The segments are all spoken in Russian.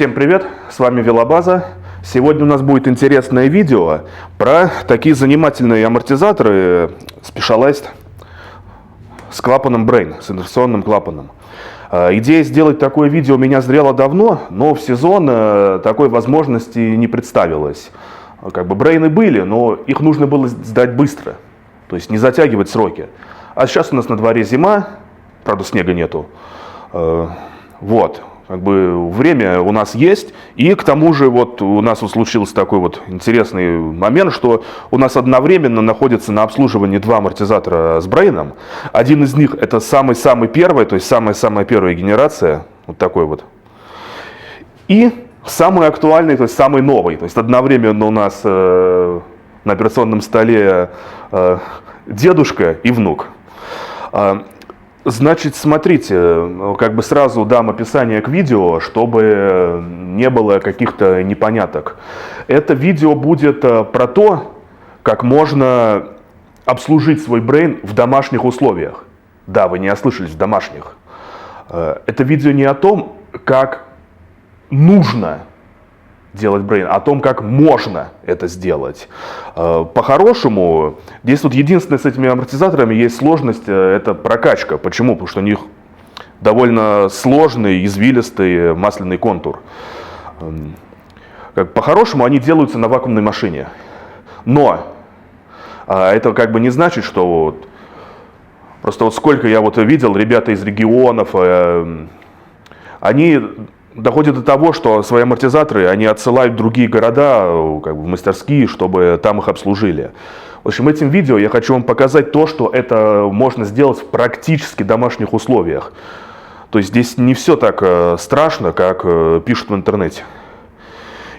Всем привет, с вами Велобаза. Сегодня у нас будет интересное видео про такие занимательные амортизаторы Specialized с клапаном Brain, с инерционным клапаном. Идея сделать такое видео у меня зрела давно, но в сезон такой возможности не представилось. Брейны были, но их нужно было сдать быстро, то есть не затягивать сроки. А сейчас у нас на дворе зима, правда снега нету. Время у нас есть, и к тому же у нас случился такой интересный момент, что у нас одновременно находятся на обслуживании два амортизатора с брейном. Один из них это самый-самый первый, то есть самая-самая первая генерация, и самый актуальный, то есть самый новый, то есть одновременно у нас на операционном столе дедушка и внук. Значит, смотрите, сразу дам описание к видео, чтобы не было каких-то непоняток. Это видео будет про то, как можно обслужить свой брейн в домашних условиях. Да, вы не ослышались, в домашних. Это видео не о том, как нужно делать брейн, а о том, как можно это сделать. По-хорошему, здесь единственное с этими амортизаторами есть сложность, это прокачка. Почему? Потому что у них довольно сложный, извилистый масляный контур. По-хорошему, они делаются на вакуумной машине. Но это не значит, что просто сколько я видел, ребята из регионов, они доходит до того, что свои амортизаторы они отсылают в другие города, в мастерские, чтобы там их обслужили. В общем, этим видео я хочу вам показать то, что это можно сделать в практически домашних условиях. То есть здесь не все так страшно, как пишут в интернете.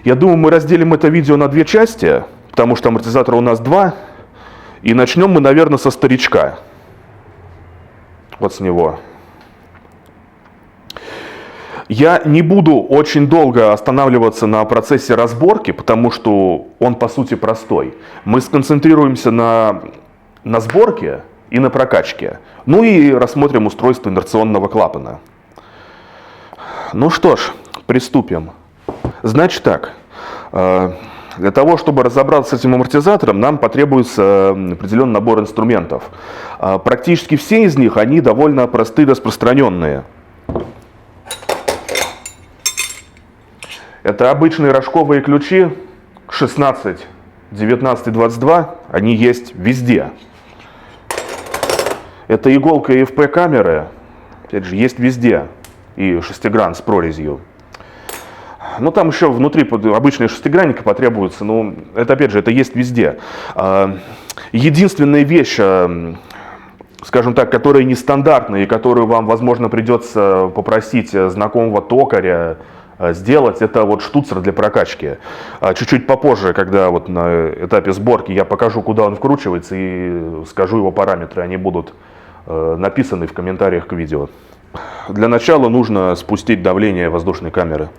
Я думаю, мы разделим это видео на две части, потому что амортизатора у нас два. И начнем мы, наверное, со старичка. Вот с него. Я не буду очень долго останавливаться на процессе разборки, потому что он по сути простой. Мы сконцентрируемся на сборке и на прокачке. Ну и рассмотрим устройство инерционного клапана. Ну что ж, приступим. Значит так, для того, чтобы разобраться с этим амортизатором, нам потребуется определенный набор инструментов. Практически все из них, они довольно простые, распространенные. Это обычные рожковые ключи 16, 19 и 22, они есть везде. Это иголка EFP камеры, опять же, есть везде. И шестигранник с прорезью. Но там еще внутри обычные шестигранники потребуются, но это опять же, это есть везде. Единственная вещь, скажем так, которая нестандартная и которую вам, возможно, придется попросить знакомого токаря сделать, это штуцер для прокачки. Чуть-чуть попозже, когда на этапе сборки я покажу, куда он вкручивается, и скажу его параметры, они будут написаны в комментариях к видео. Для начала нужно спустить давление воздушной камеры.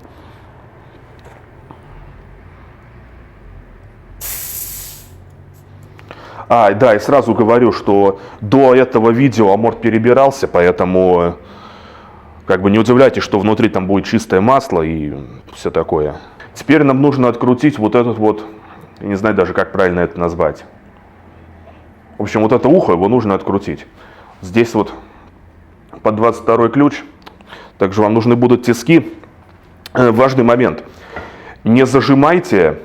Да, и сразу говорю, что до этого видео аморт перебирался, поэтому не удивляйтесь, что внутри там будет чистое масло и все такое. Теперь нам нужно открутить этот я не знаю даже, как правильно это назвать. В общем, это ухо, его нужно открутить. Здесь под 22 ключ. Также вам нужны будут тиски. Важный момент. Не зажимайте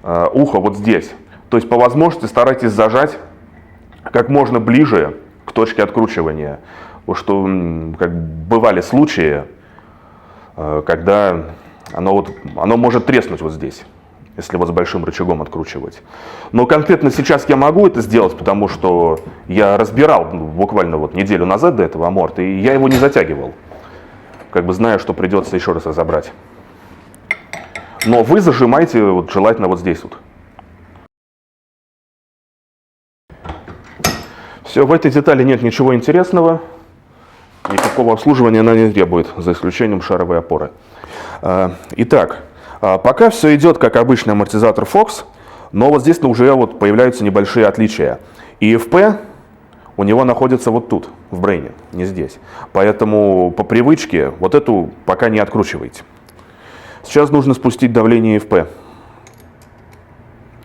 ухо здесь. То есть по возможности старайтесь зажать как можно ближе к точке откручивания. Потому что бывали случаи, когда оно может треснуть здесь, если с большим рычагом откручивать. Но конкретно сейчас я могу это сделать, потому что я разбирал буквально неделю назад до этого аморт, и я его не затягивал, зная, что придется еще раз разобрать. Но вы зажимаете желательно здесь . Все, в этой детали нет ничего интересного. Никакого обслуживания она не требует, за исключением шаровой опоры. Итак, пока все идет как обычный амортизатор Fox, но здесь уже появляются небольшие отличия. EFP у него находится тут, в брейне, не здесь. Поэтому по привычке эту пока не откручивайте. Сейчас нужно спустить давление ЕФП.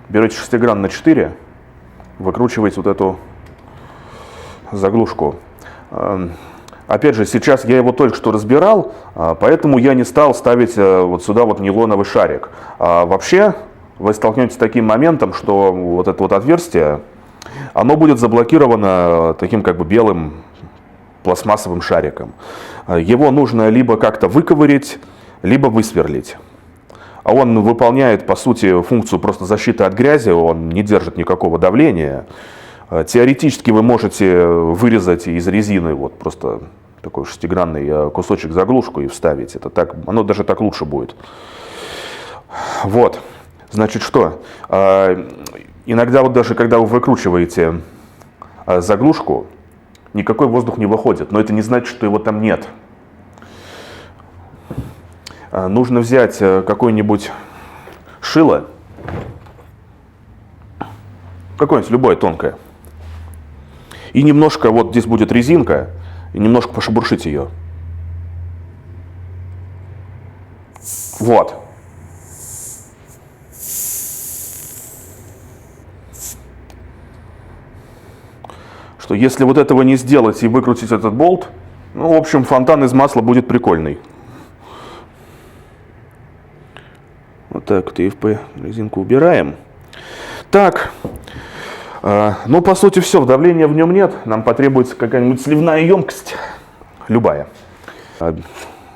Берете шестигранный на 4, выкручиваете вот эту заглушку. Опять же, сейчас я его только что разбирал, поэтому я не стал ставить вот сюда вот нейлоновый шарик. Вообще, вы столкнетесь с таким моментом, что вот это вот отверстие, оно будет заблокировано таким как бы белым пластмассовым шариком. Его нужно либо как-то выковырять, либо высверлить. А он выполняет, по сути, функцию просто защиты от грязи, он не держит никакого давления. Теоретически вы можете вырезать из резины вот просто такой шестигранный кусочек заглушку и вставить. Это так, оно даже так лучше будет. Вот. Значит, что? Иногда вот даже когда вы выкручиваете заглушку, никакой воздух не выходит, но это не значит, что его там нет. Нужно взять какое-нибудь шило, какое-нибудь любое тонкое, и немножко, вот здесь будет резинка, и немножко пошебуршить ее. Вот. Что если вот этого не сделать и выкрутить этот болт, ну, в общем, фонтан из масла будет прикольный. Вот так вот ЕФП резинку убираем. Так, ну, по сути, все, давления в нем нет. Нам потребуется какая-нибудь сливная емкость, любая.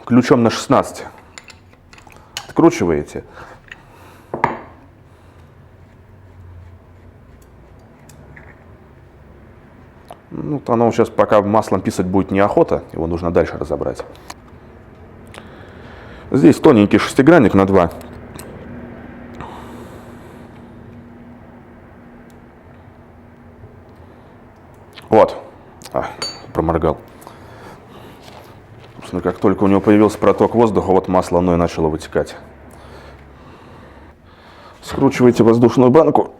Ключом на 16 откручиваете. Ну, оно сейчас пока маслом писать будет неохота, его нужно дальше разобрать. Здесь тоненький шестигранник на 2. Вот. Проморгал. Собственно, как только у него появился проток воздуха, вот масло оно и начало вытекать. Скручиваете воздушную банку.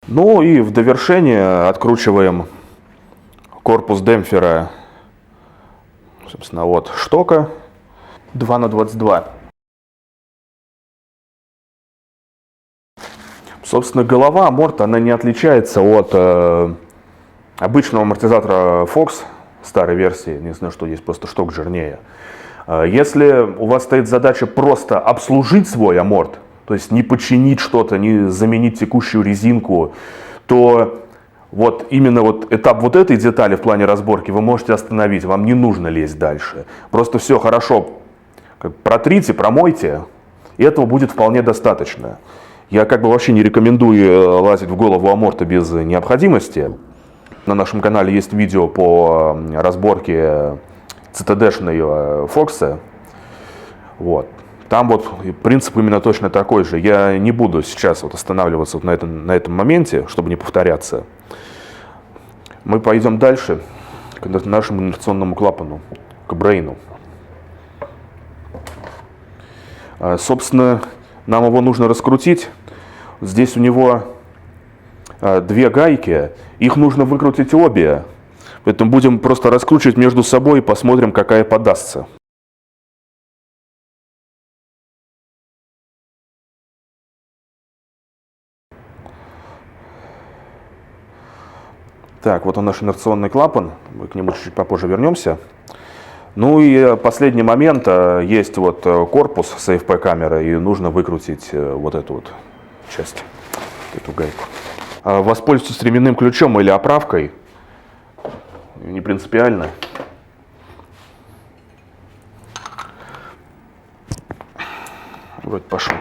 Ну и в довершение откручиваем корпус демпфера, собственно, от штока 2х22. Собственно, голова аморта, она не отличается от обычного амортизатора Fox старой версии. Единственное, что есть просто шток жирнее. Если у вас стоит задача просто обслужить свой аморт, то есть не починить что-то, не заменить текущую резинку, то вот именно вот этап вот этой детали в плане разборки вы можете остановить. Вам не нужно лезть дальше. Просто все хорошо протрите, промойте, и этого будет вполне достаточно. Я как бы вообще не рекомендую лазить в голову аморта без необходимости. На нашем канале есть видео по разборке CTD-шной Фокса. Вот. Там вот принцип именно точно такой же. Я не буду сейчас вот останавливаться вот на этом моменте, чтобы не повторяться. Мы пойдем дальше к нашему инерционному клапану, к брейну. Собственно, нам его нужно раскрутить. Здесь у него 2 гайки, их нужно выкрутить обе. Поэтому будем просто раскручивать между собой и посмотрим, какая подастся. Так, вот он наш инерционный клапан, мы к нему чуть попозже вернемся. Ну и последний момент, есть вот корпус с АФП-камерой, и нужно выкрутить вот эту вот часть, эту гайку. Воспользуйтесь ременным ключом или оправкой, не принципиально. Вроде пошел.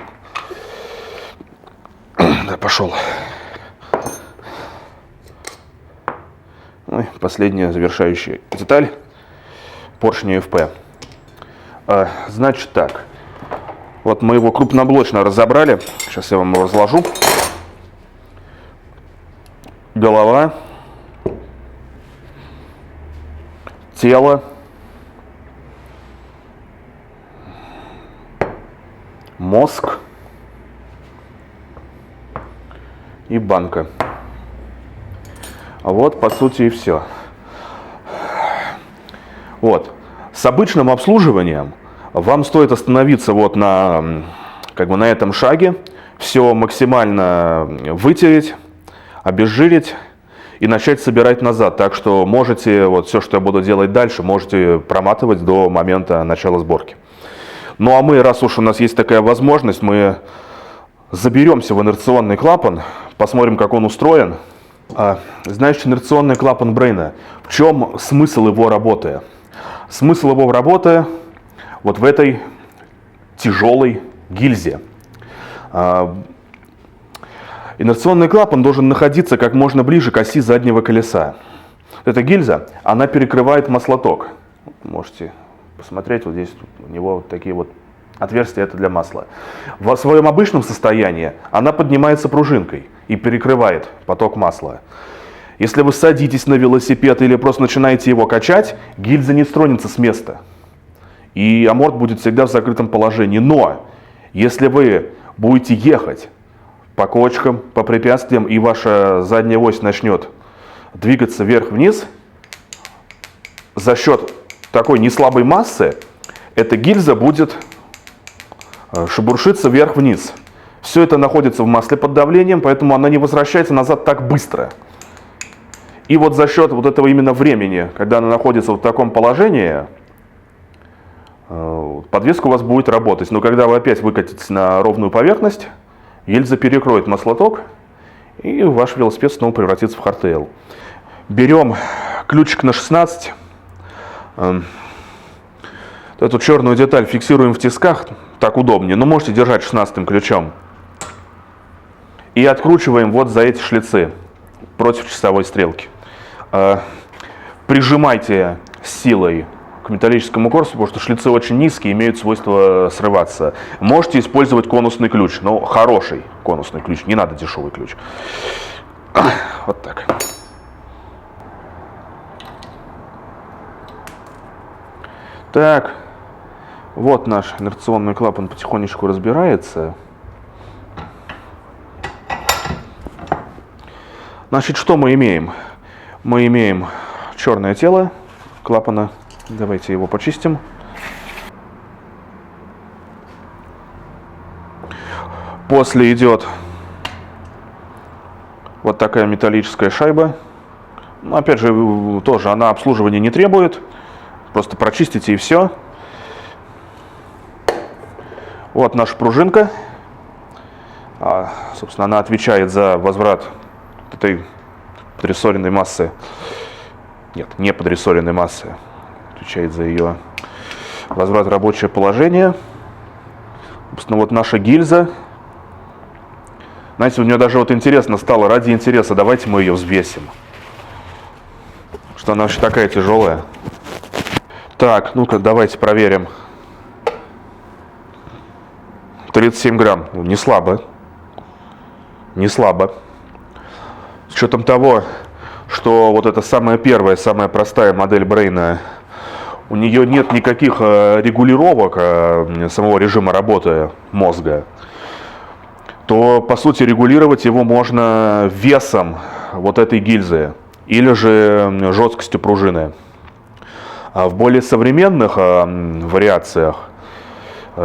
Да, пошел. Ну и последняя завершающая деталь. Поршень АФП. Значит так. Вот мы его крупноблочно разобрали. Сейчас я вам его разложу. Голова. Тело. Мозг. И банка. Вот, по сути, и все. Вот. С обычным обслуживанием вам стоит остановиться вот на, как бы на этом шаге, все максимально вытереть, обезжирить и начать собирать назад. Так что можете, вот все, что я буду делать дальше, можете проматывать до момента начала сборки. Ну а мы, раз уж у нас есть такая возможность, мы заберемся в инерционный клапан, посмотрим, как он устроен. Значит, инерционный клапан Брейна. В чем смысл его работы? Смысл его работы вот в этой тяжелой гильзе. Инерционный клапан должен находиться как можно ближе к оси заднего колеса. Эта гильза, она перекрывает маслоток. Можете посмотреть, вот здесь у него вот такие вот отверстия, это для масла. В своем обычном состоянии она поднимается пружинкой и перекрывает поток масла. Если вы садитесь на велосипед или просто начинаете его качать, гильза не тронется с места. И аморт будет всегда в закрытом положении. Но если вы будете ехать по кочкам, по препятствиям, и ваша задняя ось начнет двигаться вверх-вниз, за счет такой неслабой массы эта гильза будет шебуршиться вверх-вниз. Все это находится в масле под давлением, поэтому она не возвращается назад так быстро. И вот за счет вот этого именно времени, когда она находится в таком положении, подвеска у вас будет работать. Но когда вы опять выкатитесь на ровную поверхность, гильза перекроет маслоток, и ваш велосипед снова превратится в хардтейл. Берем ключик на 16. Эту черную деталь фиксируем в тисках, так удобнее, но можете держать 16-м ключом. И откручиваем вот за эти шлицы против часовой стрелки. Прижимайте силой к металлическому корпусу, потому что шлицы очень низкие, имеют свойство срываться. Можете использовать конусный ключ, но хороший конусный ключ, не надо дешевый ключ. Вот так. Так, вот наш инерционный клапан потихонечку разбирается. Значит, что мы имеем? Мы имеем черное тело клапана. Давайте его почистим. После идет вот такая металлическая шайба. Ну, опять же, тоже она обслуживания не требует. Просто прочистите и все. Вот наша пружинка. Собственно, она отвечает за возврат этой подрессоренной массы. Нет, не подрессоренной массы. Отвечает за ее возврат в рабочее положение. Собственно, вот наша гильза. Знаете, у нее даже вот интересно стало, ради интереса, давайте мы ее взвесим. Что она вообще такая тяжелая. Так, ну-ка, давайте проверим. 37 грамм. Не слабо. Не слабо. С учетом того, что вот это самая первая, самая простая модель Брейна, у нее нет никаких регулировок самого режима работы мозга, то, по сути, регулировать его можно весом вот этой гильзы или же жесткостью пружины. А в более современных вариациях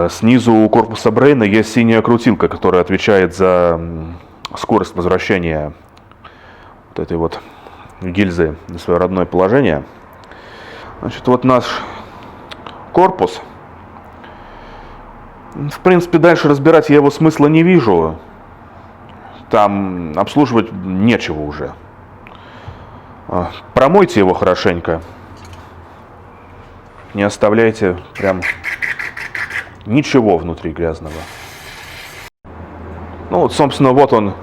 снизу у корпуса Брейна есть синяя крутилка, которая отвечает за скорость возвращения вот этой вот гильзы на свое родное положение. Значит, вот наш корпус. В принципе, дальше разбирать я его смысла не вижу. Там обслуживать нечего уже. Промойте его хорошенько. Не оставляйте прям ничего внутри грязного. Ну вот, собственно, вот он,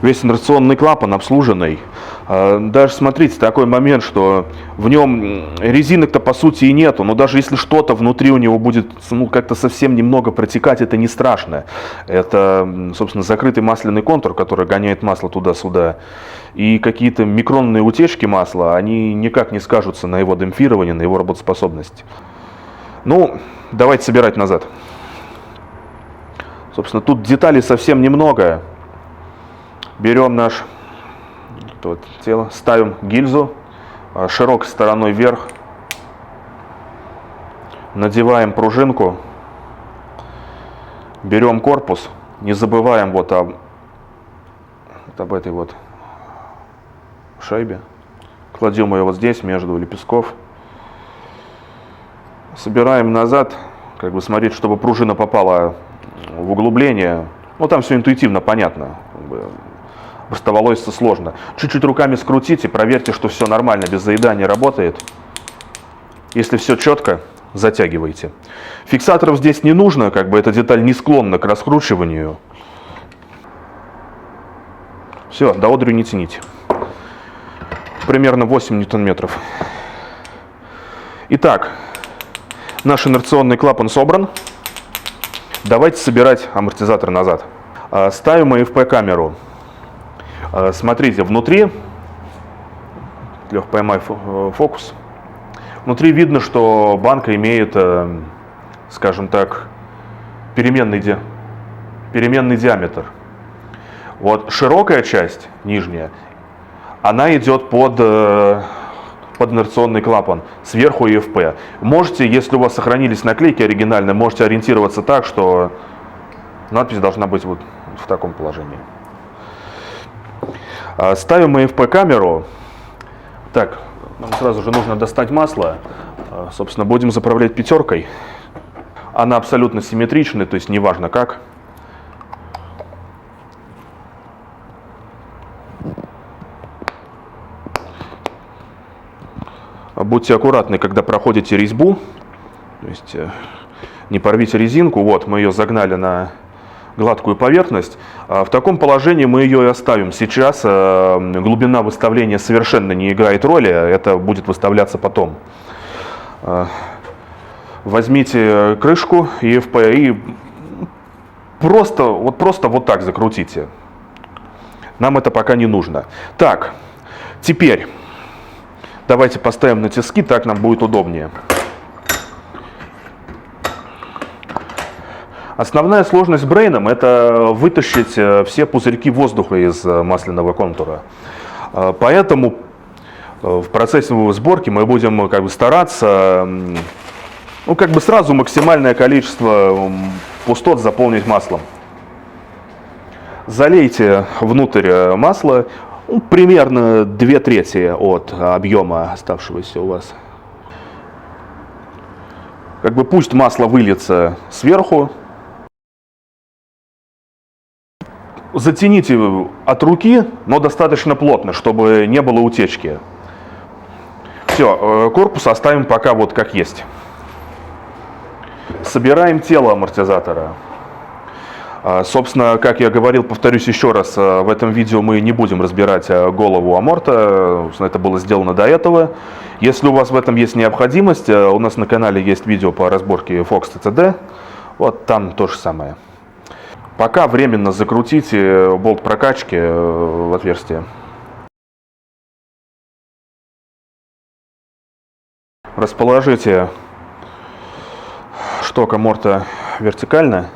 весь инерционный клапан обслуженный. Даже, смотрите, такой момент, что в нем резинок-то по сути и нету, но даже если что-то внутри у него будет как-то совсем немного протекать, это не страшно. Это, собственно, закрытый масляный контур, который гоняет масло туда-сюда. И какие-то микронные утечки масла, они никак не скажутся на его демпфировании, на его работоспособности. Ну, давайте собирать назад. Собственно, тут деталей совсем немного. Берем наш вот тело, ставим гильзу широкой стороной вверх. Надеваем пружинку. Берем корпус. Не забываем вот об этой вот шайбе. Кладем ее вот здесь, между лепестков. Собираем назад. Как бы смотреть, чтобы пружина попала в углубление. Ну, там все интуитивно понятно. Простоволоситься сложно. Чуть-чуть руками скрутите, проверьте, что все нормально, без заедания работает. Если все четко, затягивайте. Фиксаторов здесь не нужно, как бы эта деталь не склонна к раскручиванию. Все, до одрю не тяните. Примерно 8 ньютон-метров. Итак, наш инерционный клапан собран. Давайте собирать амортизатор назад. Ставим AFP-камеру. Смотрите, внутри, Лех, поймай фокус. Внутри видно, что банка имеет, скажем так, переменный диаметр. Вот широкая часть, нижняя, она идет под инерционный клапан, сверху EFP. Можете, если у вас сохранились наклейки оригинальные, можете ориентироваться так, что надпись должна быть вот в таком положении. Ставим EFP-камеру. Так, нам сразу же нужно достать масло. Собственно, будем заправлять пятеркой. Она абсолютно симметричная, то есть неважно как. Будьте аккуратны, когда проходите резьбу. То есть не порвите резинку. Вот, мы ее загнали на гладкую поверхность. В таком положении мы ее и оставим. Сейчас глубина выставления совершенно не играет роли. Это будет выставляться потом. Возьмите крышку EFP и просто вот так закрутите. Нам это пока не нужно. Так, теперь давайте поставим на тиски, так нам будет удобнее. Основная сложность брейном — это вытащить все пузырьки воздуха из масляного контура. Поэтому в процессе сборки мы будем как бы стараться сразу максимальное количество пустот заполнить маслом. Залейте внутрь масла примерно 2/3 от объема оставшегося у вас. Как бы пусть масло выльется сверху. Затяните от руки, но достаточно плотно, чтобы не было утечки. Все, корпус оставим пока вот как есть. Собираем тело амортизатора. Собственно, как я говорил, повторюсь еще раз, в этом видео мы не будем разбирать голову аморта, это было сделано до этого. Если у вас в этом есть необходимость, у нас на канале есть видео по разборке Fox TCD, вот там то же самое. Пока временно закрутите болт прокачки в отверстие. Расположите шток аморта вертикально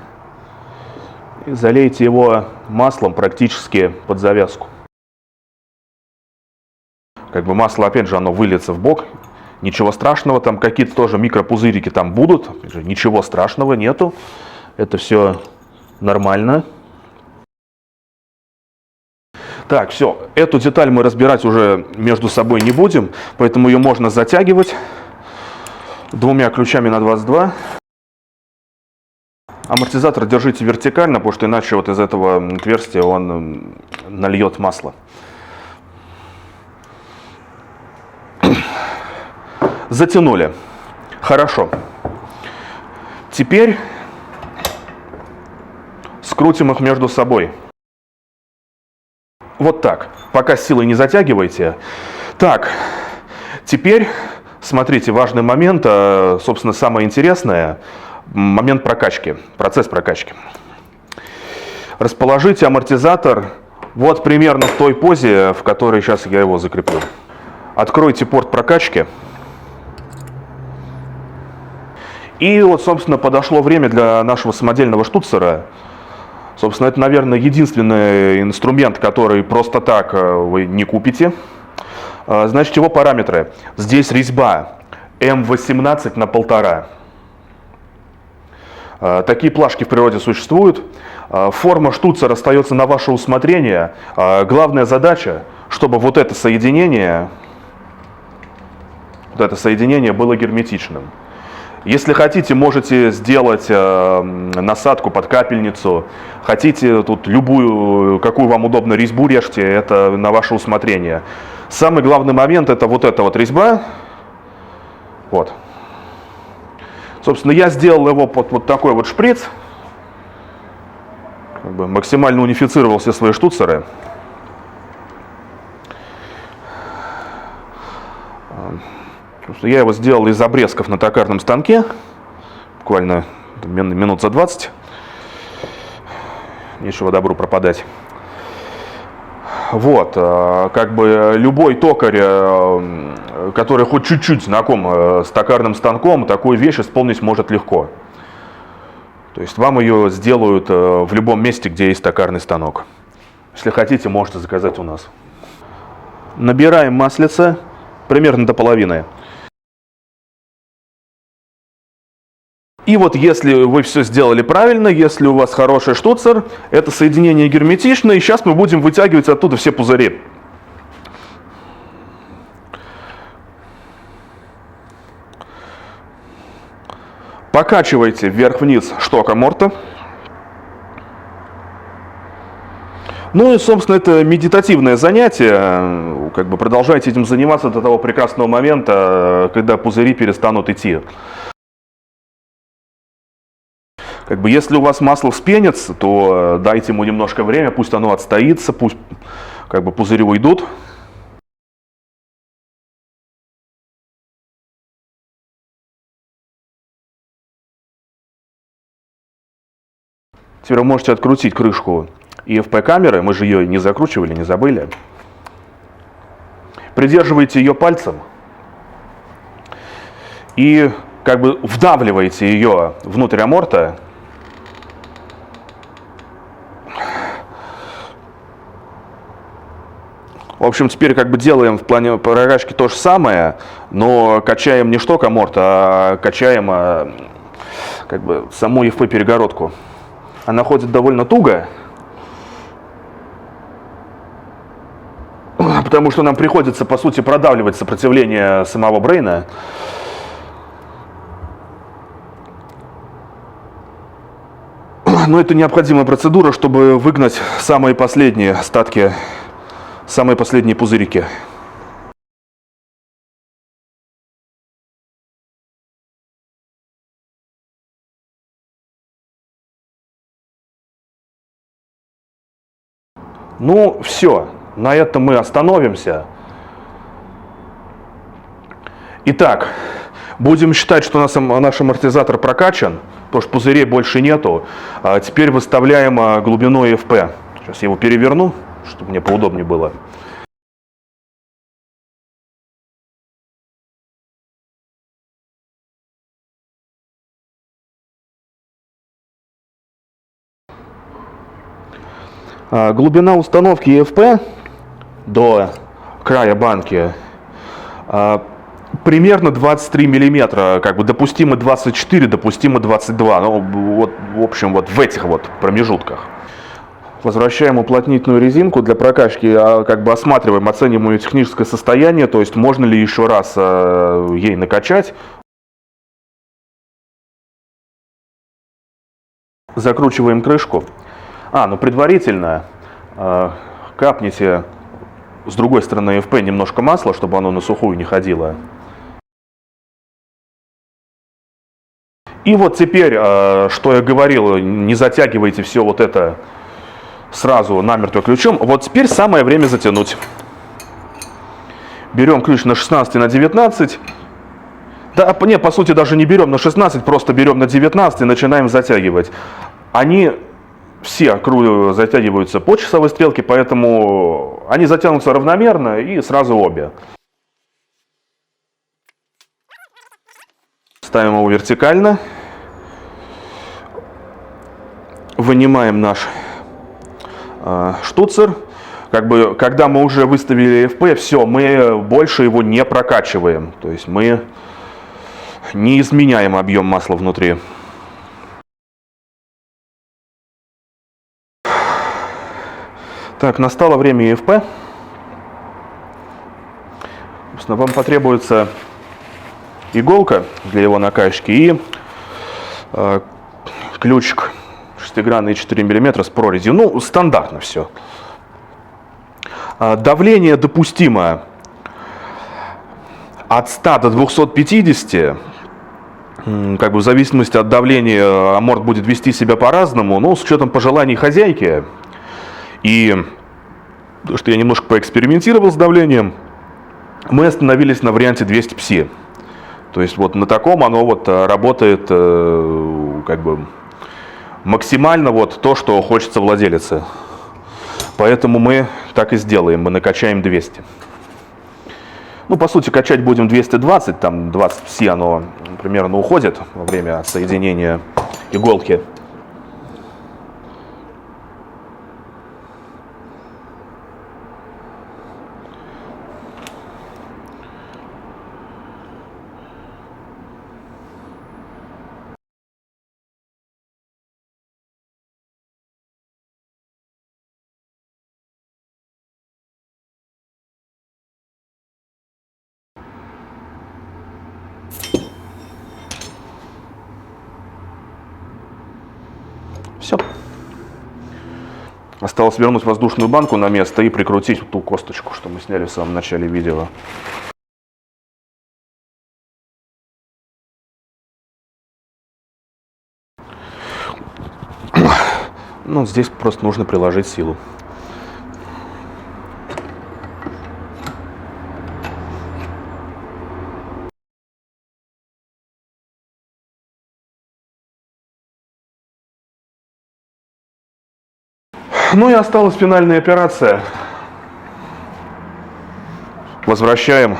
и залейте его маслом практически под завязку. Как бы масло, опять же, оно выльется в бок. Ничего страшного, там какие-то тоже микропузырики там будут. Опять же, ничего страшного нету. Это все нормально. Так, все, эту деталь мы разбирать уже между собой не будем, поэтому ее можно затягивать двумя ключами на 22. Амортизатор держите вертикально, потому что иначе вот из этого отверстия он нальет масло. Затянули. Хорошо. Теперь скрутим их между собой. Вот так. Пока силой не затягивайте. Так, теперь, смотрите, важный момент, собственно, самое интересное, момент прокачки, процесс прокачки. Расположите амортизатор вот примерно в той позе, в которой сейчас я его закреплю. Откройте порт прокачки. И вот, собственно, подошло время для нашего самодельного штуцера. Собственно, это, наверное, единственный инструмент, который просто так вы не купите. Значит, его параметры. Здесь резьба М18 на 1,5. Такие плашки в природе существуют. Форма штуцера остается на ваше усмотрение. Главная задача, чтобы вот это соединение было герметичным. Если хотите, можете сделать насадку под капельницу. Хотите тут любую, какую вам удобно, резьбу режьте, это на ваше усмотрение. Самый главный момент — это вот эта вот резьба. Вот. Собственно, я сделал его под вот такой вот шприц. Как бы максимально унифицировал все свои штуцеры. Я его сделал из обрезков на токарном станке, буквально минут за 20. Нечего добру пропадать. Вот, как бы любой токарь, который хоть чуть-чуть знаком с токарным станком, такую вещь исполнить может легко. То есть вам ее сделают в любом месте, где есть токарный станок. Если хотите, можете заказать у нас. Набираем маслица примерно до половины. И вот если вы все сделали правильно, если у вас хороший штуцер, это соединение герметично, и сейчас мы будем вытягивать оттуда все пузыри. Покачивайте вверх-вниз шток аморта. Ну и, собственно, это медитативное занятие. Как бы продолжайте этим заниматься до того прекрасного момента, когда пузыри перестанут идти. Как бы, если у вас масло вспенится, то дайте ему немножко время, пусть оно отстоится, пусть как бы пузыри уйдут. Теперь вы можете открутить крышку ИФП-камеры, мы же ее не закручивали, не забыли. Придерживаете ее пальцем и как бы вдавливаете ее внутрь аморта. В общем, теперь как бы делаем в плане прокачки то же самое, но качаем не шток аморта, а качаем как бы саму ИФП-перегородку. Она ходит довольно туго, потому что нам приходится, по сути, продавливать сопротивление самого брейна. Но это необходимая процедура, чтобы выгнать самые последние остатки, самые последние пузырики. Ну, все. На этом мы остановимся. Итак, будем считать, что наш амортизатор прокачан, потому что пузырей больше нету. Теперь выставляем глубину ИФП. Сейчас я его переверну, чтобы мне поудобнее было. Глубина установки ИФП до края банки примерно 23 миллиметра, как бы допустимо 24, допустимо 22, ну вот в общем вот в этих вот промежутках. Возвращаем уплотнительную резинку для прокачки, как бы осматриваем, оцениваем ее техническое состояние, то есть можно ли еще раз ей накачать. Закручиваем крышку. Ну предварительно капните с другой стороны ИФП немножко масла, чтобы оно на сухую не ходило. И вот теперь, что я говорил, не затягивайте все вот это сразу намертво ключом. Вот теперь самое время затянуть. Берем ключ на 16 и на 19. Да, не, по сути даже не берем на 16, просто берем на 19 и начинаем затягивать. Они все затягиваются по часовой стрелке, поэтому они затянутся равномерно и сразу обе. Ставим его вертикально. Вынимаем наш штуцер. Как бы, когда мы уже выставили ИФП, все, мы больше его не прокачиваем. То есть мы не изменяем объем масла внутри. Так, настало время ЕФП. Собственно, вам потребуется иголка для его накачки и ключик шестигранный 4 мм с прорезью. Ну, стандартно все. Давление допустимо от 100 до 250. Как бы в зависимости от давления аморт будет вести себя по-разному, но с учетом пожеланий хозяйки. И что я немножко поэкспериментировал с давлением, мы остановились на варианте 200 пси. То есть вот на таком оно вот работает как бы максимально вот то, что хочется владелице. Поэтому мы так и сделаем, мы накачаем 200. Ну, по сути, качать будем 220, там 20 пси оно примерно уходит во время соединения иголки. Все. Осталось вернуть воздушную банку на место и прикрутить ту косточку, что мы сняли в самом начале видео. Ну, здесь просто нужно приложить силу. Ну и осталась финальная операция. Возвращаем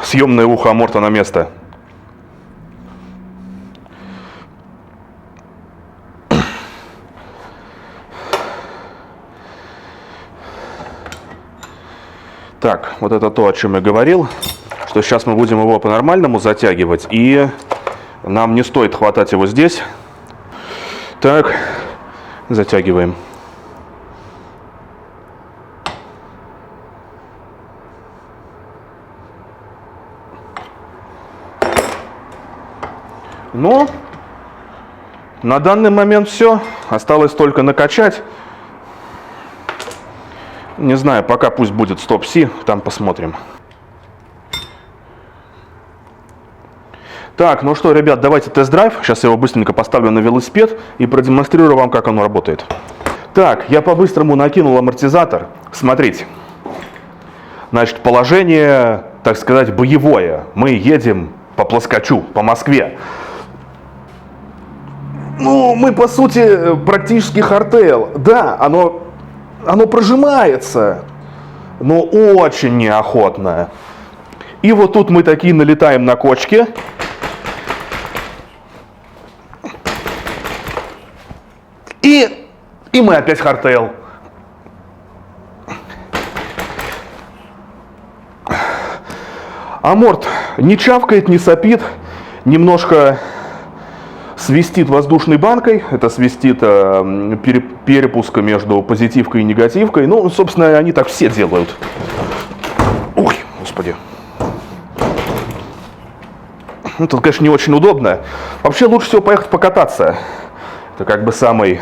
съемное ухо аморта на место. Так, вот это то, о чем я говорил, что сейчас мы будем его по-нормальному затягивать, и нам не стоит хватать его здесь. Так, затягиваем. Ну, на данный момент все. Осталось только накачать. Не знаю, пока пусть будет 100 пси, там посмотрим. Так, ну что, ребят, давайте тест-драйв. Сейчас я его быстренько поставлю на велосипед и продемонстрирую вам, как оно работает. Так, я по-быстрому накинул амортизатор. Смотрите. Значит, положение, так сказать, боевое. Мы едем по плоскочу, по Москве. Ну, мы, по сути, практически хардтейл. Да, оно прожимается, но очень неохотно. И вот тут мы такие налетаем на кочки. И мы опять хардтейл. Аморт не чавкает, не сопит, немножко свистит воздушной банкой, это свистит перепуска между позитивкой и негативкой. Ну, собственно, они так все делают. Ой, господи. Ну, тут, конечно, не очень удобно. Вообще, лучше всего поехать покататься. Это как бы самый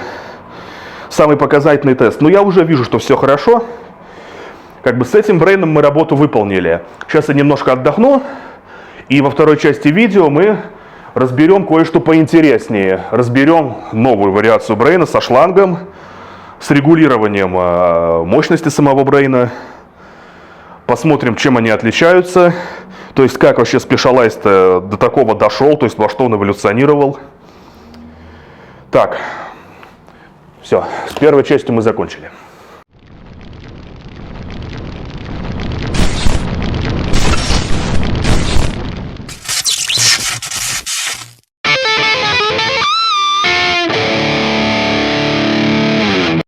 показательный тест. Но я уже вижу, что все хорошо. Как бы с этим брейном мы работу выполнили. Сейчас я немножко отдохну. И во второй части видео мы разберем кое-что поинтереснее. Разберем новую вариацию брейна со шлангом, с регулированием мощности самого брейна. Посмотрим, чем они отличаются. То есть, как вообще Specialized до такого дошел, то есть, во что он эволюционировал. Так, все, с первой частью мы закончили.